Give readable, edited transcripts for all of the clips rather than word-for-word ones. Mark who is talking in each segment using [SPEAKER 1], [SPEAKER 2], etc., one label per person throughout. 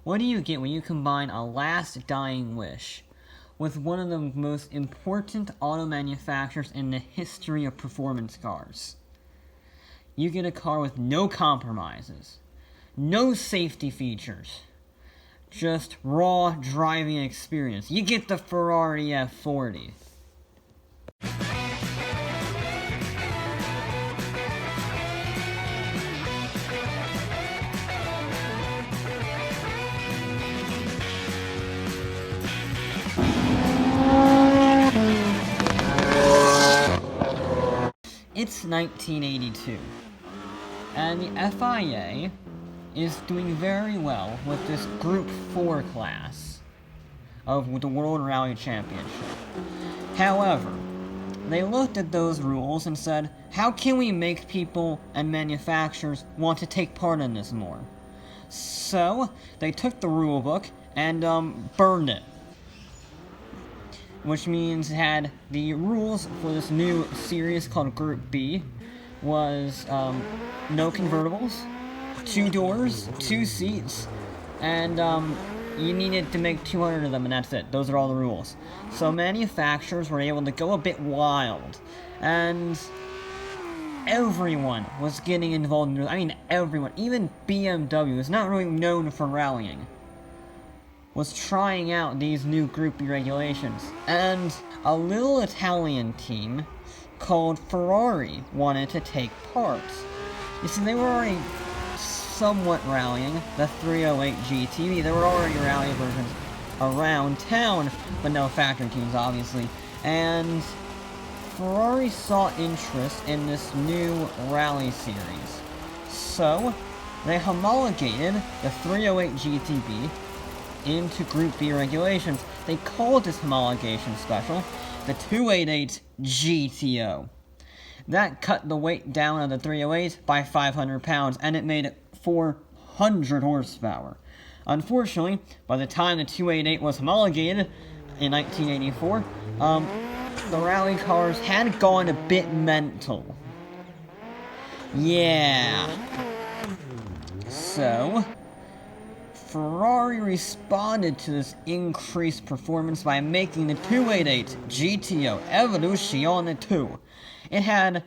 [SPEAKER 1] What do you get when you combine a last dying wish with one of the most important auto manufacturers in the history of performance cars? You get a car with no compromises, no safety features, just raw driving experience. You get the Ferrari F40. It's 1982, and the FIA is doing very well with this Group 4 class of the World Rally Championship. However, they looked at those rules and said, how can we make people and manufacturers want to take part in this more? So, they took the rule book and burned it. Which means it had the rules for this new series called Group B was no convertibles, 2 doors, 2 seats, and you needed to make 200 of them, and that's it. Those are all the rules. So manufacturers were able to go a bit wild, and everyone was getting involved in it. I mean, everyone, even BMW, who's not really known for rallying, was trying out these new Group B regulations, and a little Italian team called Ferrari wanted to take part. You see, they were already somewhat rallying the 308 GTB. There were already rally versions around town, but no factory teams, obviously, and Ferrari saw interest in this new rally series. So, they homologated the 308 GTB into Group B regulations. They called this homologation special the 288 GTO. That cut the weight down of the 308 by 500 pounds, and it made 400 horsepower. Unfortunately, by the time the 288 was homologated in 1984, the rally cars had gone a bit mental. Yeah. So, Ferrari responded to this increased performance by making the 288 GTO Evoluzione 2. It had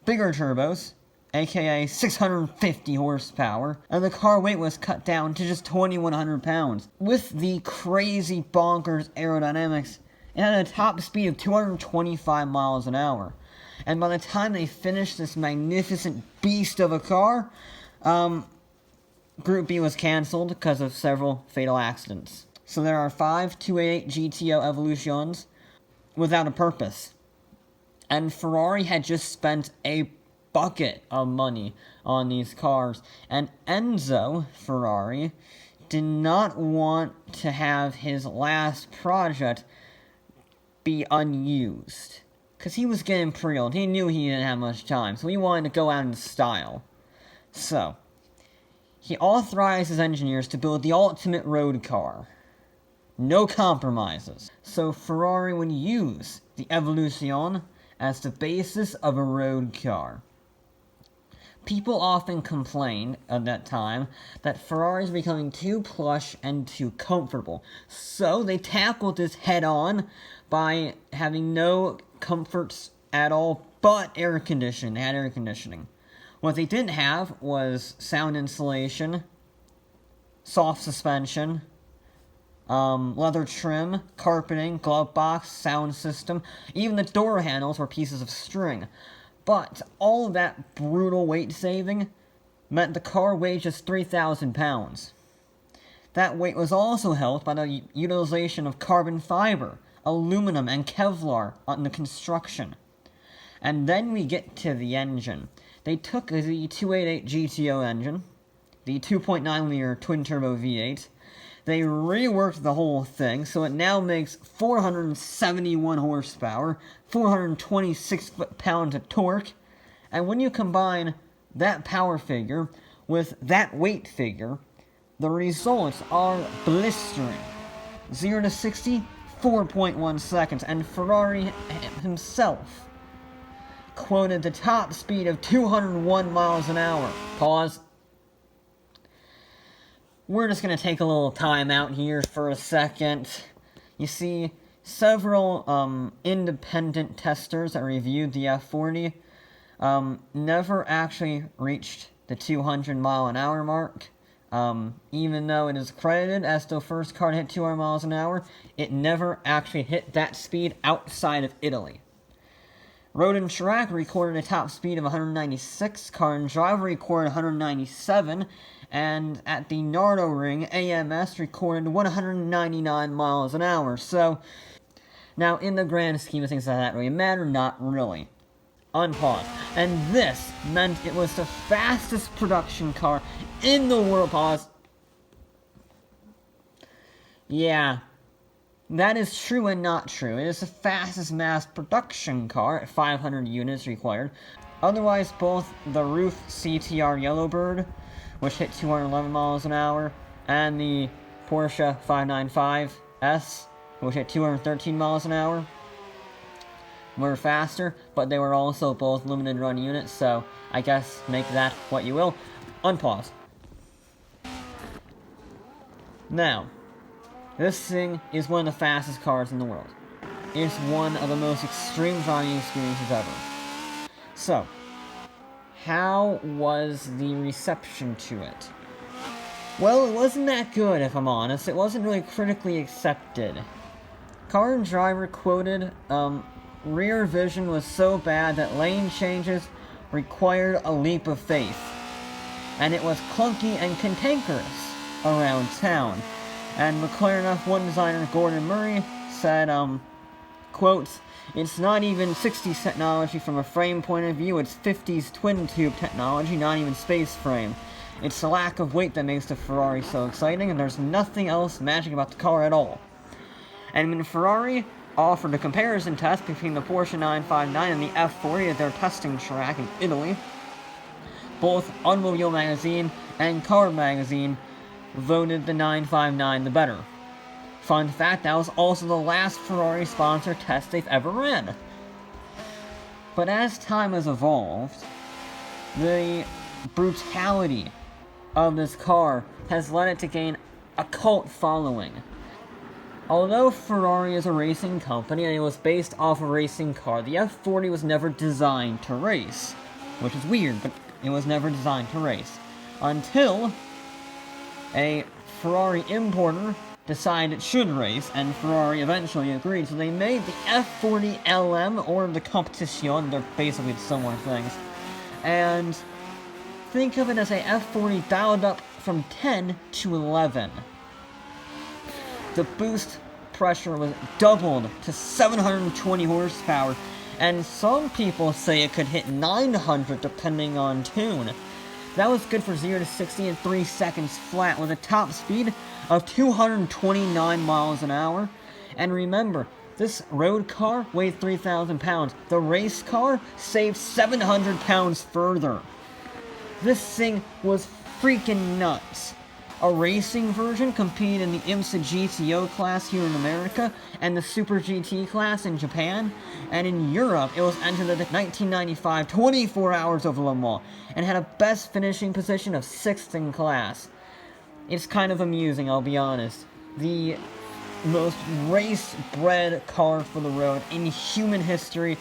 [SPEAKER 1] bigger turbos, aka 650 horsepower, and the car weight was cut down to just 2,100 pounds. With the crazy bonkers aerodynamics, it had a top speed of 225 miles an hour. And by the time they finished this magnificent beast of a car, Group B was cancelled because of several fatal accidents. So there are 5 288 GTO Evolutions without a purpose. And Ferrari had just spent a bucket of money on these cars. And Enzo Ferrari did not want to have his last project be unused. Because he was getting pretty old. He knew he didn't have much time. So he wanted to go out in style. So he authorized his engineers to build the ultimate road car. No compromises. So Ferrari would use the Evoluzione as the basis of a road car. People often complained at that time that Ferraris were becoming too plush and too comfortable. So they tackled this head on by having no comforts at all but air conditioning. They had air conditioning. What they didn't have was sound insulation, soft suspension, leather trim, carpeting, glove box, sound system. Even the door handles were pieces of string. But all of that brutal weight saving meant the car weighed just 3,000 pounds. That weight was also helped by the utilization of carbon fiber, aluminum, and Kevlar on the construction. And then we get to the engine. They took the 288 GTO engine, the 2.9-liter twin-turbo V8. They reworked the whole thing, so it now makes 471 horsepower, 426 foot-pounds of torque. And when you combine that power figure with that weight figure, the results are blistering. 0 to 60, 4.1 seconds, and Ferrari himself quoted the top speed of 201 miles an hour. Pause. we're just going to take a little time out here for a second. You see, several independent testers that reviewed the F40 never actually reached the 200 mile an hour mark. Even though it is credited as the first car to hit 200 miles an hour, it never actually hit that speed outside of Italy. Road and Track recorded a top speed of 196, Car and Driver recorded 197, and at the Nürburgring, AMS recorded 199 miles an hour. So, now in the grand scheme of things, does that really matter? Not really. Unpause. And this meant it was the fastest production car in the world. Pause. Yeah. That is true and not true. It is the fastest mass production car at 500 units required. Otherwise, both the Roof CTR Yellowbird, which hit 211 miles an hour, and the Porsche 595S, which hit 213 miles an hour, were faster, but they were also both limited run units, so I guess make that what you will. Unpause. Now, this thing is one of the fastest cars in the world. It's one of the most extreme driving experiences ever. So, how was the reception to it? Well, it wasn't that good, if I'm honest. It wasn't really critically accepted. Car and Driver quoted, rear vision was so bad that lane changes required a leap of faith. And it was clunky and cantankerous around town. And McLaren F1 designer Gordon Murray said, quote, "It's not even 60s technology from a frame point of view, it's 50s twin-tube technology, not even space frame. It's the lack of weight that makes the Ferrari so exciting, and there's nothing else magic about the car at all." And when Ferrari offered a comparison test between the Porsche 959 and the F40 at their testing track in Italy, both Automobile Magazine and Car Magazine voted the 959 the better. Fun fact, that was also the last Ferrari-sponsored test they've ever ran. But as time has evolved, the brutality of this car has led it to gain a cult following. Although Ferrari is a racing company and it was based off a racing car, the F40 was never designed to race. Which is weird, but it was never designed to race. Until a Ferrari importer decided it should race, and Ferrari eventually agreed. So they made the F40 LM, or the Competition, they're basically similar things. And think of it as a F40 dialed up from 10 to 11. The boost pressure was doubled to 720 horsepower, and some people say it could hit 900 depending on tune. That was good for 0 to 60 in 3 seconds flat, with a top speed of 229 miles an hour. And remember, this road car weighed 3,000 pounds. The race car saved 700 pounds further. This thing was freaking nuts. A racing version competed in the IMSA GTO class here in America, and the Super GT class in Japan, and in Europe it was entered at the 1995 24 Hours of Le Mans, and had a best finishing position of 6th in class. It's kind of amusing, I'll be honest. The most race-bred car for the road in human history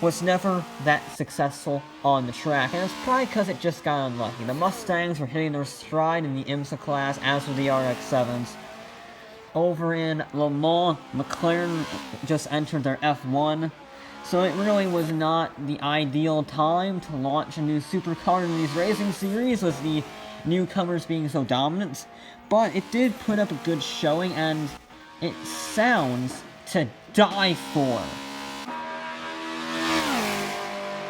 [SPEAKER 1] was never that successful on the track, and it's probably because it just got unlucky. The Mustangs were hitting their stride in the IMSA class, as were the RX-7s. Over in Le Mans, McLaren just entered their F1, so it really was not the ideal time to launch a new supercar in these racing series, with the newcomers being so dominant, but it did put up a good showing, and it sounds to die for.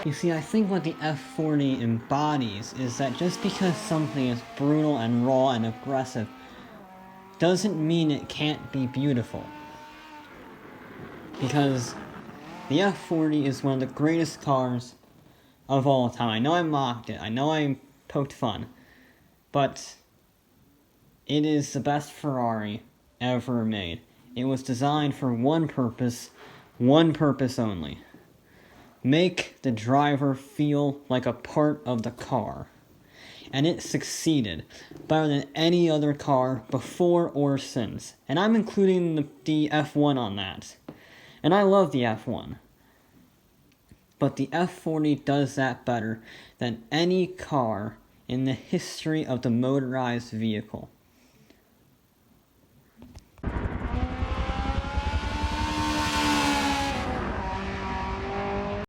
[SPEAKER 1] You see, I think what the F40 embodies is that just because something is brutal and raw and aggressive doesn't mean it can't be beautiful. Because the F40 is one of the greatest cars of all time. I know I mocked it, I know I poked fun, but it is the best Ferrari ever made. It was designed for one purpose only. Make the driver feel like a part of the car. and it succeeded better than any other car before or since. And I'm including the F1 on that. And I love the F1. But the F40 does that better than any car in the history of the motorized vehicle.